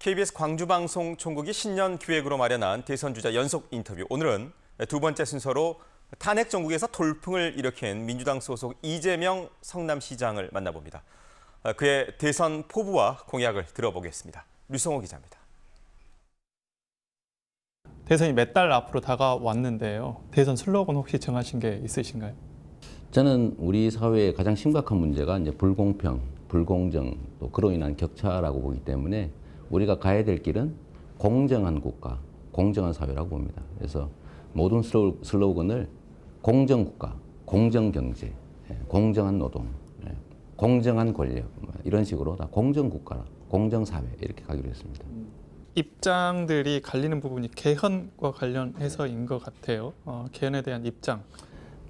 KBS 광주방송 총국이 신년 기획으로 마련한 대선주자 연속 인터뷰. 오늘은 두 번째 순서로 탄핵 정국에서 돌풍을 일으킨 민주당 소속 이재명 성남시장을 만나봅니다. 그의 대선 포부와 공약을 들어보겠습니다. 류성호 기자입니다. 대선이 몇 달 앞으로 다가왔는데요. 대선 슬로건 혹시 정하신 게 있으신가요? 저는 우리 사회의 가장 심각한 문제가 이제 불공평, 불공정, 또 그로 인한 격차라고 보기 때문에 우리가 가야 될 길은 공정한 국가, 공정한 사회라고 봅니다. 그래서 모든 슬로건을 공정국가, 공정경제, 공정한 노동, 공정한 권력 이런 식으로 다 공정국가, 공정사회 이렇게 가기로 했습니다. 입장들이 갈리는 부분이 개헌과 관련해서인 것 같아요. 개헌에 대한 입장.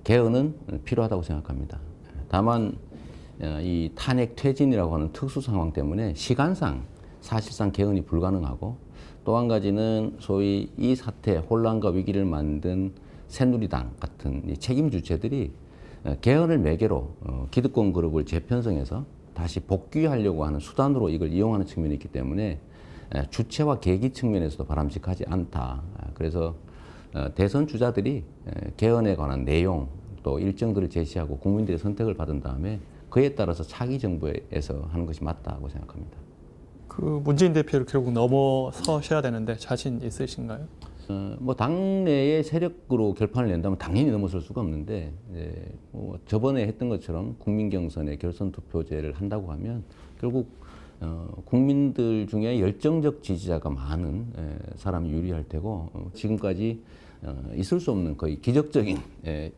개헌은 필요하다고 생각합니다. 다만 이 탄핵 퇴진이라고 하는 특수 상황 때문에 시간상 사실상 개헌이 불가능하고 또 한 가지는 소위 이 사태 혼란과 위기를 만든 새누리당 같은 이 책임 주체들이 개헌을 매개로 기득권 그룹을 재편성해서 다시 복귀하려고 하는 수단으로 이걸 이용하는 측면이 있기 때문에 주체와 계기 측면에서도 바람직하지 않다. 그래서 대선 주자들이 개헌에 관한 내용 또 일정들을 제시하고 국민들의 선택을 받은 다음에 그에 따라서 차기 정부에서 하는 것이 맞다고 생각합니다. 그 문재인 대표를 결국 넘어서셔야 되는데 자신 있으신가요? 뭐 당내의 세력으로 결판을 낸다면 당연히 넘어설 수가 없는데 뭐 저번에 했던 것처럼 국민 경선에 결선 투표제를 한다고 하면 결국 국민들 중에 열정적 지지자가 많은 사람이 유리할 테고 지금까지 있을 수 없는 거의 기적적인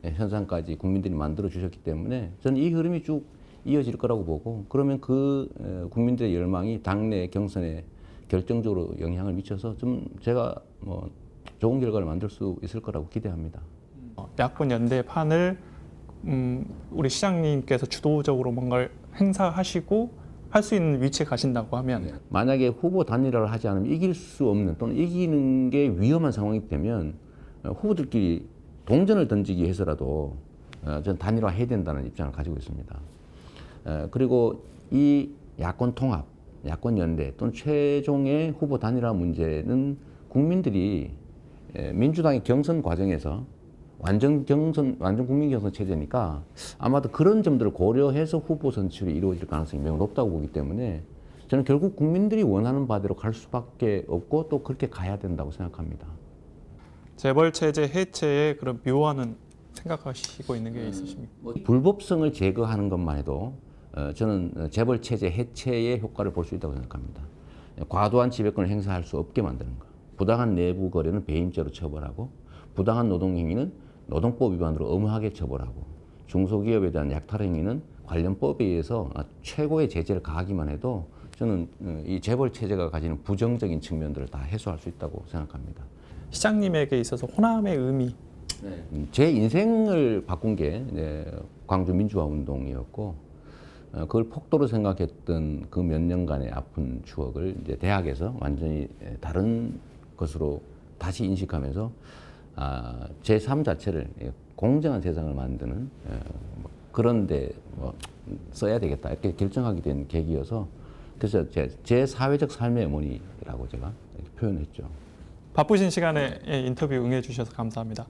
현상까지 국민들이 만들어 주셨기 때문에 저는 이 흐름이 쭉 이어질 거라고 보고 그러면 그 국민들의 열망이 당내 경선에 결정적으로 영향을 미쳐서 좀 제가 뭐 좋은 결과를 만들 수 있을 거라고 기대합니다. 야권 연대판을 우리 시장님께서 주도적으로 뭔가를 행사하시고 할 수 있는 위치에 가신다고 하면 만약에 후보 단일화를 하지 않으면 이길 수 없는 또는 이기는 게 위험한 상황이 되면 후보들끼리 동전을 던지기 위해서라도 저는 단일화해야 된다는 입장을 가지고 있습니다. 그리고 이 야권 통합, 야권 연대 또는 최종의 후보 단일화 문제는 국민들이 민주당의 경선 과정에서 완전 국민 경선 체제니까 아마도 그런 점들을 고려해서 후보 선출이 이루어질 가능성이 매우 높다고 보기 때문에 저는 결국 국민들이 원하는 바대로 갈 수밖에 없고 또 그렇게 가야 된다고 생각합니다. 재벌 체제 해체에 그런 묘안은 생각하시고 있는 게 있으십니까? 불법성을 제거하는 것만 해도 저는 재벌 체제 해체의 효과를 볼 수 있다고 생각합니다. 과도한 지배권을 행사할 수 없게 만드는 것. 부당한 내부 거래는 배임죄로 처벌하고 부당한 노동 행위는 노동법 위반으로 엄하게 처벌하고 중소기업에 대한 약탈 행위는 관련 법에 의해서 최고의 제재를 가하기만 해도 저는 이 재벌 체제가 가지는 부정적인 측면들을 다 해소할 수 있다고 생각합니다. 시장님에게 있어서 호남의 의미. 제 인생을 바꾼 게 광주 민주화 운동이었고 그걸 폭도로 생각했던 그 몇 년간의 아픈 추억을 이제 대학에서 완전히 다른 것으로 다시 인식하면서 제 삶 자체를 공정한 세상을 만드는 그런데 써야 되겠다 이렇게 결정하게 된 계기여서 그래서 제 사회적 삶의 어머니라고 제가 이렇게 표현했죠. 바쁘신 시간에 인터뷰 응해 주셔서 감사합니다.